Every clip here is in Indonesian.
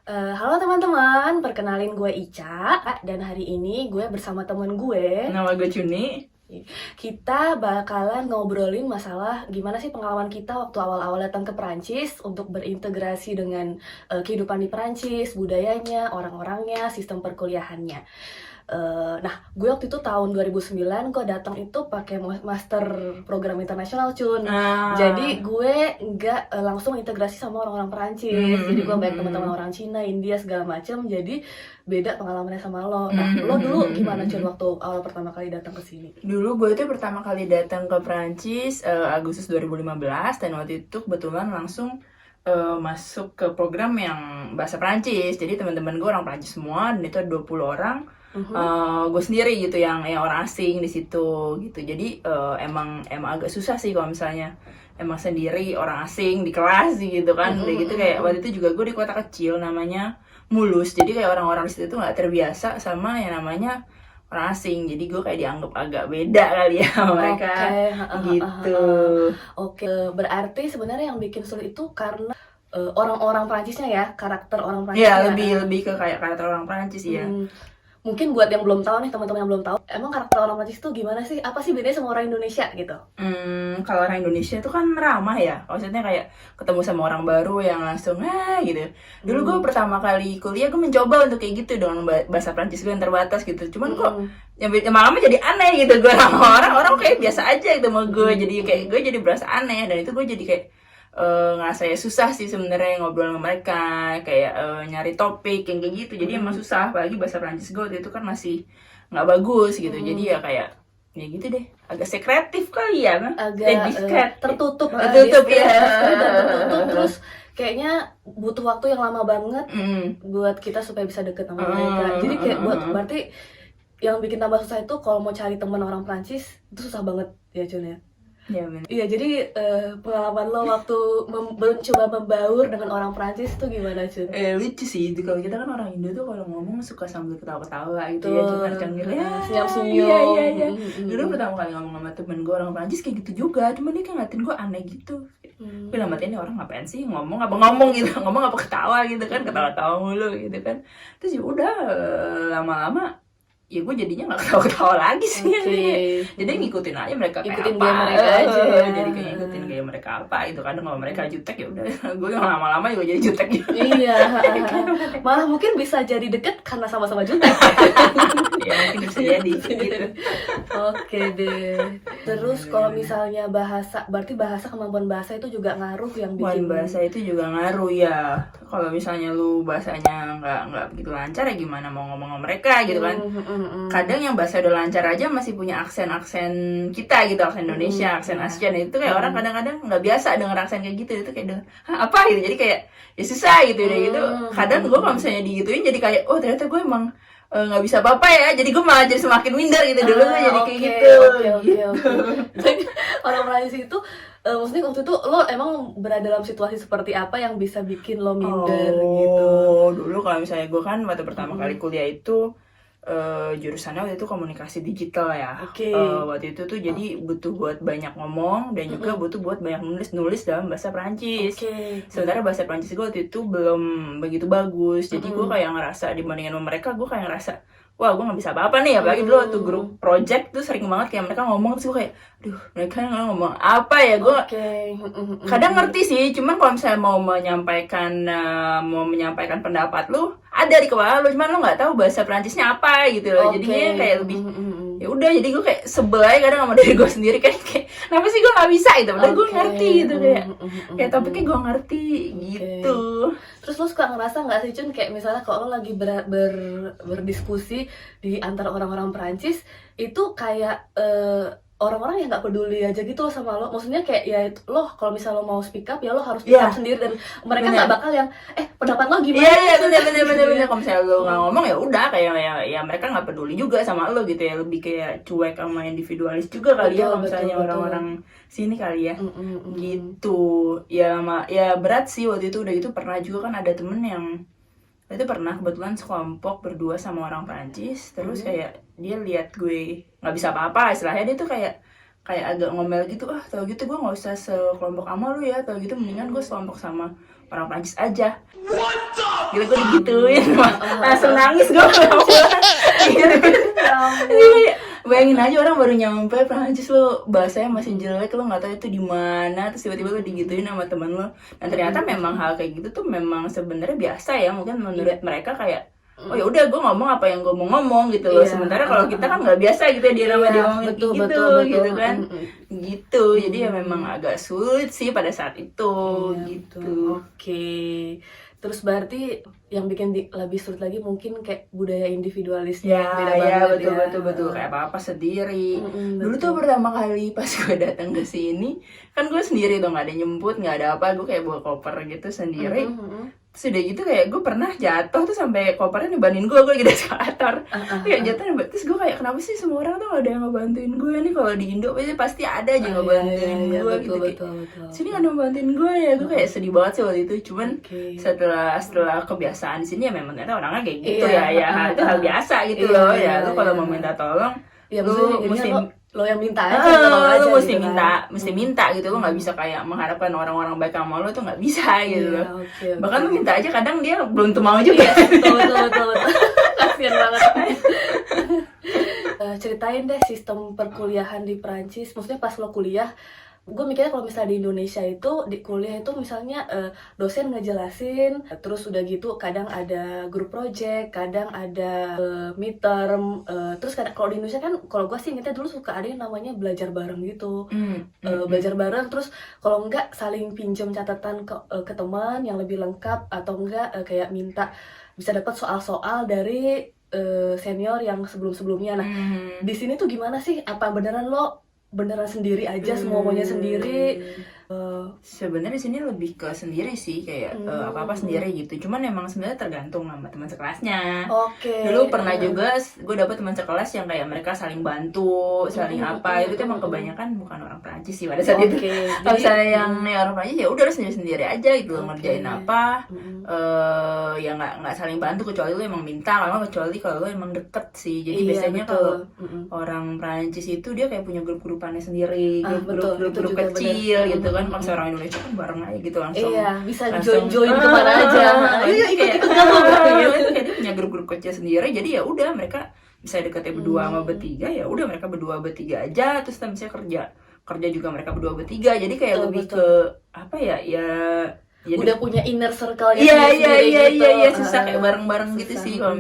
Halo teman-teman, perkenalin gue Ica dan hari ini gue bersama temen gue. Nama gue Cuni. Kita bakalan ngobrolin masalah gimana sih pengalaman kita waktu awal-awal datang ke Perancis untuk berintegrasi dengan kehidupan di Perancis, budayanya, orang-orangnya, sistem perkuliahannya. Nah, gue waktu itu tahun 2009 kok datang itu pakai master program internasional, Cun. Jadi gue nggak langsung integrasi sama orang-orang Perancis. Jadi gue banyak teman-teman orang Cina, India segala macem. Jadi beda pengalamannya sama lo. Nah, lo dulu gimana, Cun, waktu awal pertama kali datang ke sini? Dulu gue itu pertama kali datang ke Perancis Agustus 2015 dan waktu itu kebetulan langsung masuk ke program yang bahasa Perancis. Jadi teman-teman gue orang Perancis semua dan itu ada 20 orang. Gue sendiri gitu yang orang asing di situ gitu. Jadi emang agak susah sih kalau misalnya emang sendiri orang asing di kelas gitu kan. Udah gitu kayak waktu itu juga gue di kota kecil namanya Mulhouse. Jadi kayak orang-orang di situ tuh nggak terbiasa sama yang namanya orang asing. Jadi gue kayak dianggap agak beda kali ya sama mereka. Gitu. Oke, berarti sebenarnya yang bikin sulit itu karena orang-orang Perancisnya ya, karakter orang Perancisnya. Iya, lebih ke kayak karakter orang Perancis ya. Mungkin buat yang belum tahu nih, teman-teman yang belum tahu, emang karakter orang Prancis itu gimana sih? Apa sih bedanya sama orang Indonesia gitu? Kalau orang Indonesia itu kan ramah ya, maksudnya kayak ketemu sama orang baru yang langsung gitu. Dulu gue pertama kali kuliah gue mencoba untuk kayak gitu dengan bahasa Prancis gue yang terbatas gitu. Cuman kok yang lama-lama jadi aneh gitu, gue sama orang kayak biasa aja gitu sama gue. Jadi kayak gue jadi berasa aneh dan itu gue jadi kayak ngerasa ya susah sih sebenarnya ngobrol sama mereka, kayak nyari topik yang kayak gitu. Jadi emang susah, apalagi bahasa Prancis gue waktu itu kan masih nggak bagus gitu. Jadi ya kayak ya gitu deh, agak sekretif kali ya, agak tertutup ya. Tertutup terus kayaknya butuh waktu yang lama banget buat kita supaya bisa deket sama mereka. Jadi kayak berarti yang bikin tambah susah itu kalau mau cari teman orang Prancis itu susah banget ya, Jun ya. Iya, jadi pengalaman lo waktu mencoba membaur dengan orang Prancis itu gimana, Cun? Lucu sih itu, kalau kita kan orang Indo tuh kalau ngomong suka sambil ketawa-ketawa gitu ya, cengir-cengir ya, senyum-senyum. Iya. Dulu pertama kali ngomong sama temen gue orang Prancis kayak gitu juga, cuman dia kayak ngeliatin gue aneh gitu. Gue dalam hati ini orang ngapain sih ngomong gitu, ngomong apa ketawa gitu kan, ketawa-tawa mulu gitu kan. Terus ya udah lama-lama ya gue jadinya nggak ketawa-ketawa lagi sih. Jadi ngikutin aja mereka kayak ikutin apa, gaya mereka aja. Jadi kayak ngikutin gaya mereka apa itu. Kadang kalau mereka jutek ya udah gue yang lama-lama juga jadi jutek gitu. Iya. Malah mungkin bisa jadi deket karena sama-sama jutek. Ya mungkin bisa jadi gitu. Oke deh. Terus kalau misalnya bahasa, berarti kemampuan bahasa itu juga ngaruh yang bikin. Bahasa itu juga ngaruh ya. Kalau misalnya lu bahasanya nggak begitu lancar ya gimana mau ngomong sama mereka gitu kan. Kadang yang bahasa udah lancar aja masih punya aksen kita gitu, aksen Indonesia, aksen ASEAN. Itu kayak orang kadang-kadang nggak biasa denger aksen kayak gitu. Itu kayak apa gitu, jadi kayak ya susah gitu deh gitu. Kadang gue kalau misalnya digituin jadi kayak oh ternyata gue emang nggak bisa apa-apa ya, jadi gue malah jadi semakin minder gitu. Dulu gue jadi kayak gitu. Jadi orang Perancis itu maksudnya waktu itu lo emang berada dalam situasi seperti apa yang bisa bikin lo minder gitu? Dulu kalau misalnya gue kan waktu pertama kali kuliah itu jurusannya waktu itu komunikasi digital ya. Waktu itu tuh jadi butuh buat banyak ngomong dan juga butuh buat banyak nulis dalam bahasa Perancis. Sementara bahasa Perancis gue waktu itu belum begitu bagus. Jadi gue kayak ngerasa dibandingin sama mereka, gue kayak ngerasa wah gue nggak bisa apa-apa nih. Apalagi dulu waktu grup project tuh sering banget kayak mereka ngomong, terus gue kayak aduh mereka ngomong apa ya. Gue kadang ngerti sih, cuman kalau misalnya mau menyampaikan pendapat lu ada di kepala lu, cuman lu nggak tahu bahasa Perancisnya apa gitu loh. Jadinya kayak lebih ya udah, jadi gue kayak sebel aja kadang sama diri gue sendiri kayak kenapa sih gue nggak bisa gitu. Padahal gue ngerti gitu, kayak topiknya gue ngerti gitu. Terus lo suka ngerasa nggak sih, Cun, kayak misalnya kalau lo lagi berdiskusi di antara orang-orang Perancis itu kayak orang-orang yang nggak peduli aja gitu loh sama lo. Maksudnya kayak ya lo kalau misalnya lo mau speak up ya lo harus speak up sendiri, dan mereka nggak bakal yang pendapat lo gimana. Iya bener. Kalau misalnya lo nggak ngomong ya udah kayak ya mereka nggak peduli juga sama lo gitu ya. Lebih kayak cuek sama individualis juga kali ya kalau misalnya orang-orang sini kali ya. Gitu ya berat sih waktu itu. Udah gitu pernah juga kan ada temen yang itu pernah kebetulan sekelompok berdua sama orang Prancis. Terus kayak dia lihat gue nggak bisa apa-apa istilahnya, dia tuh kayak agak ngomel gitu, tau gitu gue nggak usah sekelompok sama lu ya, tau gitu mendingan gue sekelompok sama orang Prancis aja. What the gila gue digituin, langsung nangis gue pulang. Ya ampun. Iya, bayangin aja orang baru nyampe Prancis, lo bahasanya masih jelek, lo nggak tahu itu di mana, terus tiba-tiba lo digituin sama temen lo. Dan ternyata memang hal kayak gitu tuh memang sebenarnya biasa ya, mungkin menurut mereka kayak oh ya udah gue ngomong apa yang gue mau ngomong gitu loh. Iya. Sementara kalau kita kan nggak biasa gitu ya, dia Iya, dia ngomongin betul, gitu betul, betul. gitu kan. Gitu. Jadi ya memang agak sulit sih pada saat itu Iya, gitu. betul. Oke. Terus berarti yang bikin lebih sulit lagi mungkin kayak budaya individualisnya Ya, beda ya banget betul ya. betul betul kayak apa-apa sendiri. Dulu betul. tuh pertama kali pas gue datang ke sini, kan gue sendiri dong, nggak ada nyemput, nggak ada apa, gue kayak bawa koper gitu sendiri. Terus udah gitu kayak gue pernah jatuh tuh sampai kopernya nebanin gue lagi di eskalator. Kayak jatuh, terus gue kayak kenapa sih semua orang tuh gak ada yang ngebantuin gue nih? Kalau di Indo pasti ada aja ngebantuin gue betul, gitu. betul. Sini gak ada yang ngebantuin gue ya, gue kayak sedih banget sih waktu itu. Cuman Oke. setelah kebiasaan di sini ya memang ternyata orangnya kayak gitu Iya, ya itu hal biasa gitu iya, loh iya, ya. Lu kalau iya. mau minta tolong, Ya lu maksudnya jadinya mesti lo yang minta aja, tolong aja lu mesti gitu minta, kan. mesti minta gitu. Lu nggak bisa kayak mengharapkan orang-orang baik sama lu tuh nggak bisa gitu Iya, loh. oke, oke. Bahkan lu minta aja kadang dia belum tentu mau juga. Betul, betul, betul, betul. Kasian banget. Ceritain deh sistem perkuliahan di Prancis. Maksudnya pas lo kuliah, gue mikirnya kalau misalnya di Indonesia itu di kuliah itu misalnya dosen ngejelasin, terus udah gitu kadang ada group project, kadang ada midterm, terus kadang kalau di Indonesia kan kalau gue sih ingetnya dulu suka ada yang namanya belajar bareng gitu. Belajar bareng, terus kalau enggak saling pinjam catatan ke teman yang lebih lengkap, atau enggak kayak minta bisa dapat soal-soal dari senior yang sebelum-sebelumnya. Nah, di sini tuh gimana sih? Apa beneran lo beneran sendiri aja, semua maunya sendiri? Sebenarnya di sini lebih ke sendiri sih, kayak apa-apa sendiri gitu. Cuman emang sebenarnya tergantung sama teman sekelasnya. Oke. Dulu pernah juga gue dapet teman sekelas yang kayak mereka saling bantu, saling apa. Itu tuh emang kebanyakan bukan orang Prancis sih pada saat itu. Oke. Kalau misalnya yang orang Prancis ya udah sendiri-sendiri aja gitu loh, ngerjain apa. Ya nggak saling bantu kecuali lu emang minta, kecuali kalau lu emang deket sih. Jadi Iya, biasanya betul. kalau orang Prancis itu dia kayak punya grup-grupannya sendiri, betul, itu grup juga kecil benar. gitu kan. Kalau misalnya orang Indonesia kan bareng aja gitu langsung. Iya, bisa langsung, join kemana aja. Ayo ikut gabung gitu. Itu kayak dia punya grup-grup kecil sendiri. Jadi ya udah mereka bisa deketnya berdua sama bertiga, ya udah mereka berdua bertiga aja. Terus misalnya kerja juga mereka berdua bertiga. Jadi kayak Betul, lebih betul. ke apa ya jadi, Udah punya inner circle-nya iya sendiri gitu. iya susah kayak bareng-bareng gitu susah. sih kalau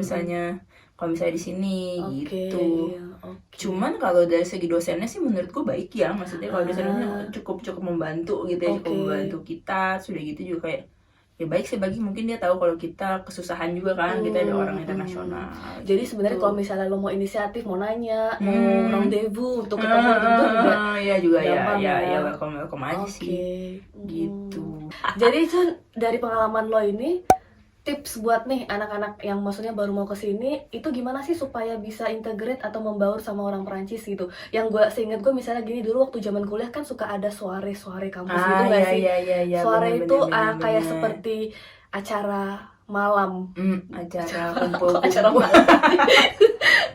misalnya di sini Oke, gitu. iya, oke. Cuman kalau dari segi dosennya sih menurutku baik ya, maksudnya kalau dosennya cukup membantu gitu ya, cukup Oke. membantu kita. Sudah gitu juga kayak ya baik sih bagi, mungkin dia tahu kalau kita kesusahan juga kan, kita ada orang internasional. Jadi sebenarnya kalau misalnya lo mau inisiatif, mau nanya, mau rendezvous untuk ketemu itu juga ya juga gampang ya welcome aja oke. sih gitu. Jadi Jun, dari pengalaman lo ini, tips buat nih anak-anak yang maksudnya baru mau kesini, itu gimana sih supaya bisa integrate atau membaur sama orang Perancis gitu? Yang gue seinget gue misalnya gini, dulu waktu zaman kuliah kan suka ada soare kampus gitu nggak sih? Iya, Soare bener, itu bener, kayak bener. seperti acara malam. Acara kumpul Acara malam.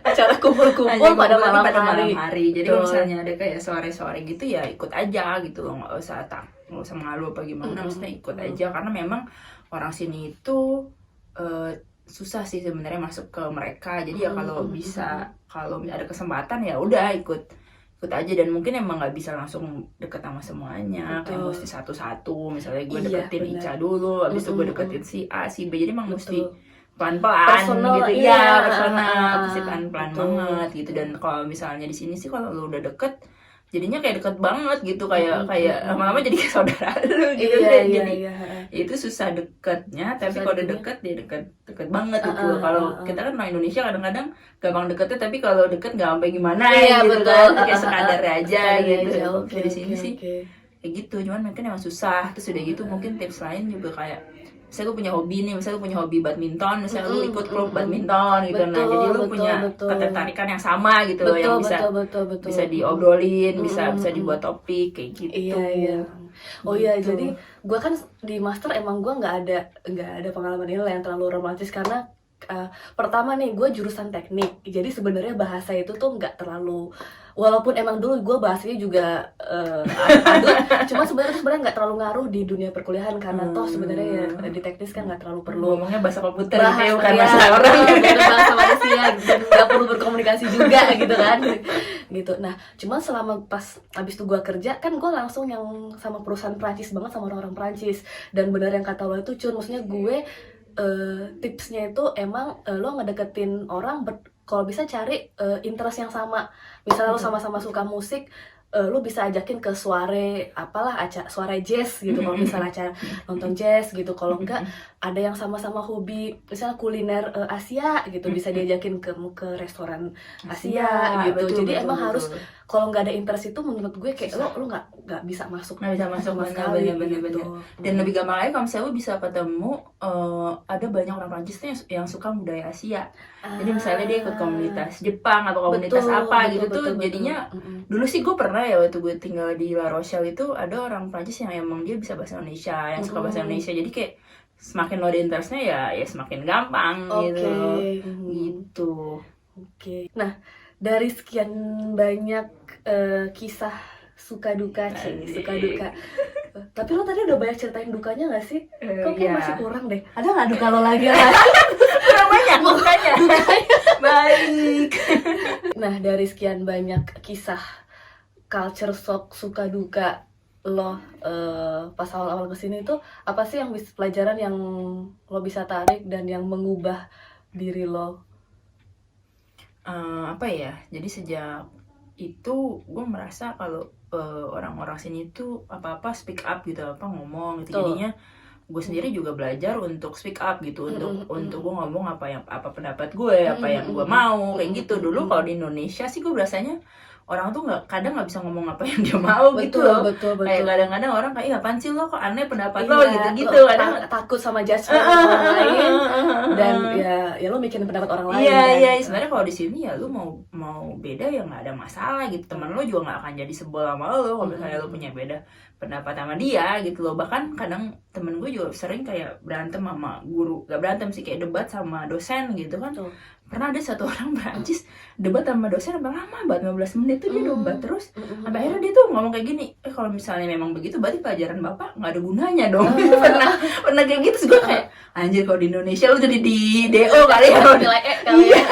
Acara kumpul-kumpul pada malam hari. Jadi Betul. kalau misalnya ada kayak sore-sore gitu ya ikut aja gitu loh, nggak usah malu apa gimana, maksudnya ikut aja karena memang orang sini itu susah sih sebenarnya masuk ke mereka. Jadi ya kalau bisa, kalau ada kesempatan ya udah ikut aja, dan mungkin emang nggak bisa langsung deket sama semuanya. Kayak mesti satu-satu, misalnya gue deketin bener. Ica dulu, habis itu gue deketin si A, si B. Jadi emang mesti pelan-pelan Personal, gitu iya. ya, personal, pasti pelan-pelan Betul. banget gitu. Dan kalau misalnya di sini sih kalau lu udah deket jadinya kayak deket banget gitu, kayak lama-lama jadi kayak saudara lu gitu Iya, deh. iya, Jadi iya. itu susah deketnya, tapi Susah kalau udah deketnya. deket dia deket banget gitu. Kalau kita kan orang Indonesia kadang-kadang gampang deketnya, tapi kalau deket nggak sampai gimana Iya, gitu betul. kan, kayak sekadar aja Sekadar gitu. aja, oke, Di sini oke, sih oke. kayak gitu, cuman mungkin emang susah. Terus udah gitu mungkin tips lain juga kayak misalnya gue punya hobi nih, misalnya gue punya hobi badminton, misalnya lu ikut klub badminton gitu. Nah Betul, jadi lu betul, punya betul. ketertarikan yang sama gitu loh, yang bisa betul. bisa diobrolin, bisa dibuat topik kayak gitu. Iya. Oh iya, Gitu. jadi gue kan di master emang gue nggak ada pengalaman ini lah yang terlalu romantis, karena Pertama nih, gue jurusan teknik, jadi sebenarnya bahasa itu tuh nggak terlalu, walaupun emang dulu gue bahasanya juga adut, cuma sebenarnya nggak terlalu ngaruh di dunia perkuliahan karena toh sebenarnya ya di teknis kan nggak terlalu perlu ngomongnya bahasa komputer gitu ya, bukan ya, bahasa orang. bahasa manusia dan nggak perlu berkomunikasi juga gitu kan, gitu. Nah, cuman selama pas abis itu gue kerja kan gue langsung yang sama perusahaan Prancis banget, sama orang-orang Prancis, dan bener yang kata lo itu Cun, maksudnya gue tipsnya itu emang lo ngedeketin orang kalau bisa cari interest yang sama. Misalnya lo sama-sama suka musik, lo bisa ajakin ke soare apalah, soare jazz gitu kalau misalnya acara nonton jazz gitu. Kalau enggak ada yang sama-sama hobi misalnya kuliner Asia gitu, bisa diajakin ke restoran Asia gitu. Betul, Jadi betul, emang betul. harus, kalau nggak ada interest itu menurut gue kayak lo nggak bisa masuk sama sekali bener. gitu. Dan lebih gampang lagi kalau misalnya lo bisa ketemu ada banyak orang Prancis tuh yang suka budaya Asia. Jadi misalnya dia ikut komunitas Jepang atau komunitas apa gitu tuh, jadinya dulu sih gue pernah ya waktu gue tinggal di La Rochelle itu ada orang Prancis yang emang dia bisa bahasa Indonesia, yang suka bahasa Indonesia. Jadi kayak semakin lo ada interestnya ya semakin gampang gitu. Gitu. Oke. Nah, dari sekian banyak kisah suka duka suka duka. Tapi lo tadi udah banyak ceritain dukanya gak sih? Kok kayak masih kurang deh. Ada nggak duka lo lagi? Kurang banyak dukanya. Baik. Nah, dari sekian banyak kisah culture shock suka duka lo pas awal-awal kesini tuh, apa sih yang pelajaran yang lo bisa tarik dan yang mengubah diri lo? Apa ya? Jadi sejak itu gue merasa kalau orang-orang sini tuh apa-apa speak up gitu, apa ngomong gitu. Jadinya gue sendiri juga belajar untuk speak up gitu, untuk gue ngomong apa pendapat gue, apa yang gue mau kayak gitu. Dulu kalau di Indonesia sih gue berasanya orang tuh kadang nggak bisa ngomong apa yang dia mau gitu loh. Betul. Kayak kadang-kadang orang kayak apaan sih lo, kok aneh pendapat lo gitu. Kadang takut sama judgement orang lain, dan ya lo mikirin pendapat orang lain. Iya. Sebenarnya kalau di sini ya lo mau beda ya nggak ada masalah gitu. Teman lo juga nggak akan jadi sebel sama lo kalau misalnya lo punya beda pendapat sama dia gitu loh. Bahkan kadang temen gue juga sering kayak berantem sama guru, gak berantem sih, kayak debat sama dosen gitu kan. Pernah ada satu orang Prancis debat sama dosen lama banget, 15 menit tuh dia debat terus. Sampai akhirnya dia tuh ngomong kayak gini, kalau misalnya memang begitu berarti pelajaran bapak nggak ada gunanya dong. Pernah kayak gitu. Terus gue kayak anjir, kalau di Indonesia lu jadi di DO kali ya. Iya.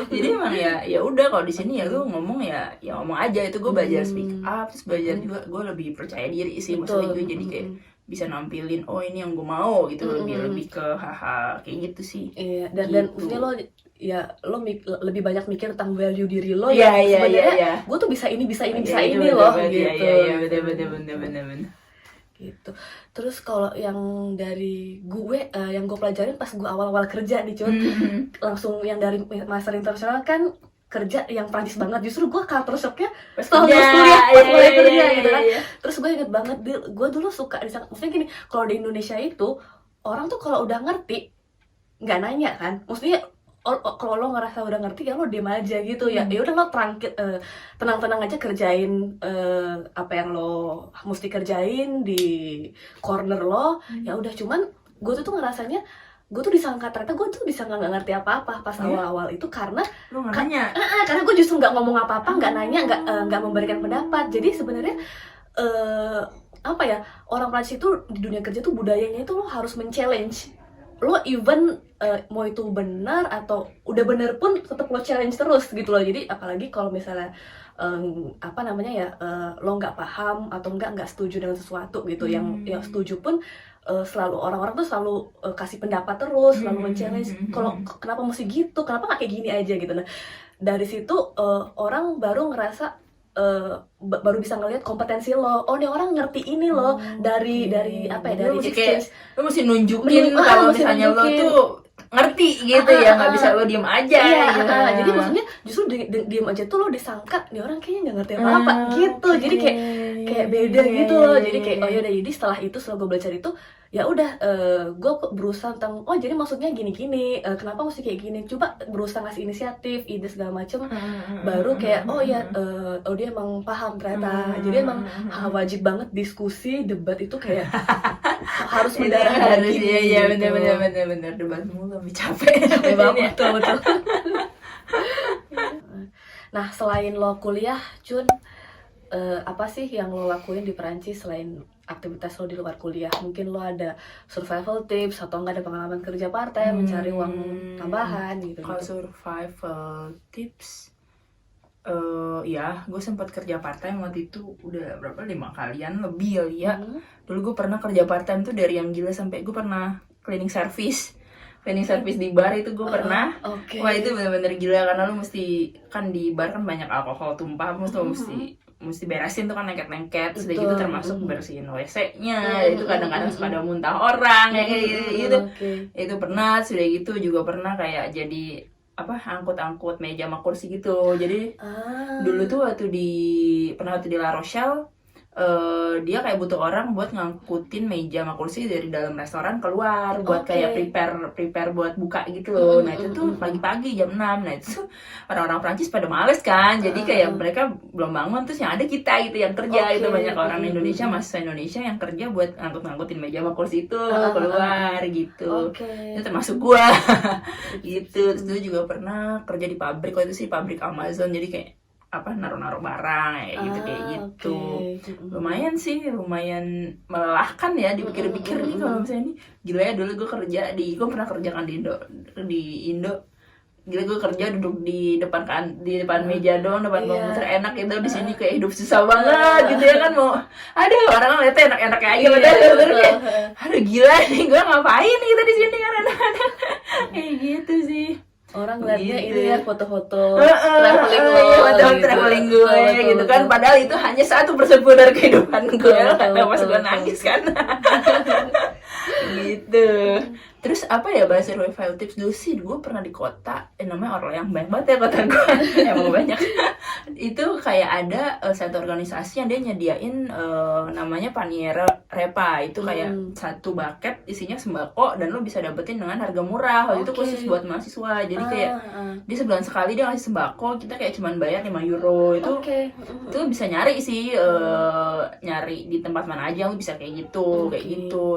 Jadi emang ya udah, kalau di sini ya lu ngomong ya ngomong aja. Itu gue belajar speak up, terus belajar juga gue lebih percaya diri sih. Maksudnya gue jadi kayak bisa nampilin ini yang gue mau gitu, lebih ke haha kayak gitu sih. Iya, dan maksudnya lo lebih banyak mikir tentang value diri lo. Sebenarnya gue tuh bisa ini loh gitu. Iya, bener. Gitu. Terus kalau yang dari gue yang gue pelajarin pas gue awal-awal kerja nih Cun, langsung yang dari master internasional kan kerja yang Prancis banget. Justru gue culture shocknya pas kuliah gitu kan. Terus gue inget banget, gue dulu suka maksudnya gini, kalau di Indonesia itu orang tuh kalau udah ngerti nggak nanya kan, maksudnya kalau lo ngerasa udah ngerti ya lo diem aja gitu. Ya udah lo tenang-tenang aja kerjain apa yang lo mesti kerjain di corner lo. Ya udah, cuman gue tuh ngerasanya gue tuh disangka, ternyata gue tuh disangka nggak ngerti apa-apa pas awal-awal itu, karena lo nggak nanya. Karena gue justru nggak ngomong apa-apa, nggak nanya, nggak memberikan pendapat. Jadi sebenarnya apa ya, orang Prancis itu di dunia kerja tuh budayanya itu lo harus men-challenge lo, even mau itu benar atau udah benar pun tetap lo challenge terus gitu loh. Jadi apalagi kalau misalnya apa namanya ya, lo nggak paham atau nggak setuju dengan sesuatu gitu, yang setuju pun selalu orang-orang tuh selalu kasih pendapat terus, selalu men-challenge. Kalau kenapa mesti gitu, kenapa nggak kayak gini aja gitu. Nah, dari situ orang baru ngerasa baru bisa ngelihat kompetensi lo. Oh, nih orang ngerti ini loh, dari apa ya, dari exchange. Lo mesti nunjukin kalau misalnya lo tuh ngerti gitu ya, nggak bisa lo diem aja. Jadi maksudnya justru diem aja tuh lo disangka nih orang kayaknya nggak ngerti apa gitu. Jadi kayak beda gitu loh. Jadi kayak oh yaudah, jadi setelah setelah gue belajar itu ya udah, gue berusaha tentang jadi maksudnya gini-gini, kenapa mesti kayak gini, coba berusaha ngasih inisiatif, ide segala macem. Baru kayak dia emang paham ternyata. Jadi emang wajib banget diskusi, debat itu kayak harus Itu mendarah harus, daging iya iya gitu. bener debat mulu lebih capek. Capek banget, betul. Nah, selain lo kuliah, Jun, apa sih yang lo lakuin di Perancis selain aktivitas lo di luar kuliah? Mungkin lo ada survival tips atau enggak ada pengalaman kerja part-time, mencari uang tambahan gitu. Kalau survival tips, ya gue sempat kerja part time waktu itu udah berapa 5 kalian lebih kali ya. Dulu gue pernah kerja part time tuh dari yang gila sampai gue pernah cleaning service di bar itu gue pernah. Oke. Wah itu bener-bener gila karena lu mesti kan di bar kan banyak alkohol tumpah, mesti beresin tuh kan lengket-lengket, sudah gitu Betul. termasuk bersihin WC-nya, itu kadang-kadang suka ada muntah orang kayak gitu. Oke. Itu pernah, sudah gitu juga pernah kayak jadi apa angkut-angkut meja sama kursi gitu. Jadi dulu tuh waktu di La Rochelle, dia kayak butuh orang buat ngangkutin meja sama kursi dari dalam restoran keluar buat Oke. kayak prepare buat buka gitu loh. Nah itu tuh pagi-pagi jam 6. Nah itu tuh orang-orang Prancis pada males kan, jadi kayak mereka belum bangun, terus yang ada kita gitu yang kerja. Oke. Itu banyak orang Indonesia, mahasiswa Indonesia yang kerja buat ngangkutin meja sama kursi itu keluar gitu. Oke. Itu termasuk gua gitu. Terus dulu juga pernah kerja di pabrik, waktu itu sih pabrik Amazon, jadi kayak apa naruh barang kayak gitu. Oke. Lumayan melelahkan ya dipikir-pikir nih kalau misalnya ini gila ya. Dulu gue pernah kerjakan di Indo. Gila gue kerja duduk di depan meja doang, depan komputer enak gitu. Di sini kayak hidup susah banget gitu ya kan, mau aduh orang ngeliatnya enak-enak aja kayak aduh gila nih gue ngapain gitu di sini kan enak-enak kayak gitu sih. Orang ngeliatnya Gitu. ini ya foto-foto traveling lo, traveling gue gitu kan, padahal itu hanya 1/10 dari kehidupan gue. Pas gue nangis kan gitu. Terus apa ya bahas survival tips dulu sih, gue pernah di kota namanya Orléans, banyak banget ya kota gue emang banyak. Itu kayak ada satu organisasi yang dia nyediain namanya Paniere Repa. Itu kayak satu bucket isinya sembako dan lo bisa dapetin dengan harga murah. Waktu itu khusus buat mahasiswa, jadi kayak dia sebulan sekali dia ngasih sembako, kita kayak cuman bayar 5 euro. Itu bisa nyari sih, nyari di tempat mana aja lo bisa kayak gitu.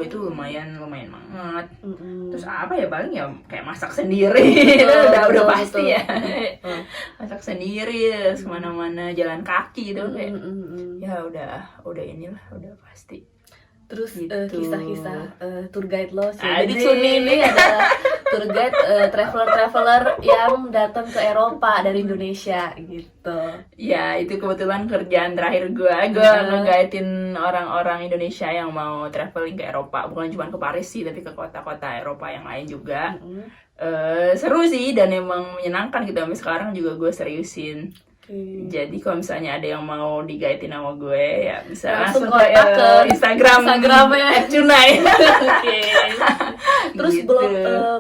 Itu lumayan banget. Terus apa ya, paling ya kayak masak sendiri. udah pasti ya. Masak sendiri, terus kemana-mana jalan kaki gitu kayak ya udah inilah, udah pasti. Terus Gitu. kisah-kisah tour guide lo sih. Jadi Jadi ini adalah tour guide traveler yang datang ke Eropa dari Indonesia gitu. Ya itu kebetulan kerjaan terakhir gue nge-guidein orang-orang Indonesia yang mau traveling ke Eropa, bukan cuma ke Paris sih, tapi ke kota-kota Eropa yang lain juga. Seru sih dan emang menyenangkan gitu. Sampai sekarang juga gue seriusin. Jadi kalau misalnya ada yang mau di-guidein sama gue ya bisa Langsung langsung kontak ke Instagramnya @cunai. Oke. Terus Gitu.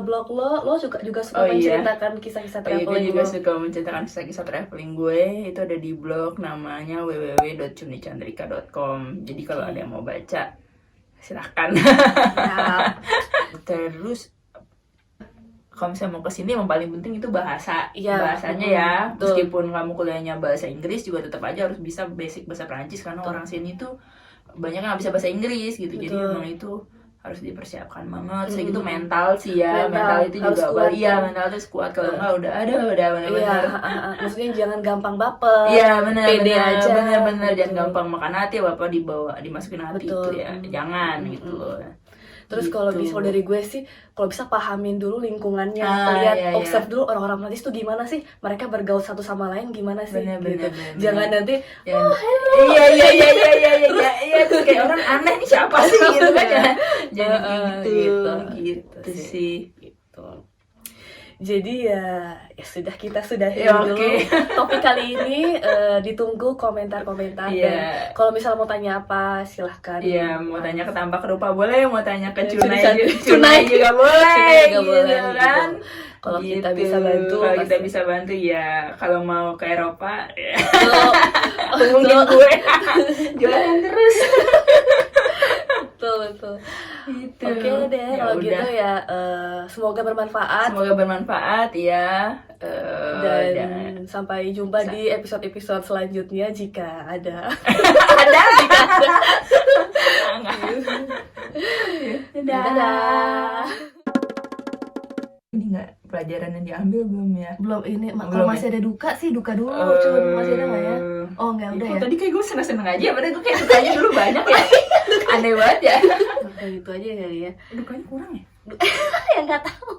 blog lo juga suka menceritakan kisah-kisah Gue traveling juga lo. suka menceritakan kisah-kisah traveling gue. Itu ada di blog namanya www.cunichandrika.com. Jadi kalau ada yang mau baca silahkan. Ya. Terus kalau misalnya mau kesini, yang paling penting itu bahasanya Iya, ya. betul. Meskipun kamu kuliahnya bahasa Inggris juga tetap aja harus bisa basic bahasa Perancis, karena orang sini tuh banyak yang nggak bisa bahasa Inggris gitu. Jadi Betul. memang itu harus dipersiapkan banget. Itu mental sih ya. Mental itu harus juga kuat. mental itu kuat. Kalau nggak udah benar-benar. Iya, maksudnya jangan gampang baper. Iya benar, pede aja. benar, jangan Gitu. gampang makan hati apa dimasukin hati. Betul. Itu ya jangan gitu loh. Terus Gitu. kalau bisa dari gue sih, kalau bisa pahamin dulu lingkungannya, Iya. observe dulu orang-orang Prancis tuh gimana sih, mereka bergaul satu sama lain gimana sih, Bener. Jangan nanti Iya tuh kayak orang aneh nih siapa sih gitu kan ya. Jadi gitu sih. gitu. Jadi ya sudah, kita sudahi Ya, dulu oke. topik kali ini. Ditunggu komentar-komentar. Iya. Dan kalau misalnya mau tanya apa silahkan. Iya, mau tanya ke Tambak Rupa boleh, mau tanya ke Cunai Cunai juga boleh, Cunai juga gitu boleh, kan. gitu. Kalau Gitu. kita bisa bantu, kalau pasti. kita bisa bantu ya. Kalau mau ke Eropa, ya. Betul. mungkin gue jualan terus. Betul. Gitu. Oke deh, Ya kalau udah. gitu ya semoga bermanfaat. Semoga bermanfaat ya. Dan sampai jumpa di episode-episode selanjutnya jika ada. ada. Jika ada. Dadah. Dadah. Ini nggak pelajaran yang diambil belum ya? Belum ini, kalau Belum masih ada duka sih, duka dulu. Coba masih ada nggak ya? Oh nggak udah ya. Tadi kayak gue seneng-seneng aja, padahal gue kayak dukanya dulu banyak ya. Aneh banget ya. Kayak gitu aja kali ya. Dukanya kurang ya? Ya nggak tahu.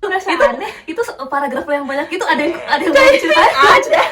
Rasa aneh. Itu paragraf yang banyak itu ada yang mau diceritain. Ada.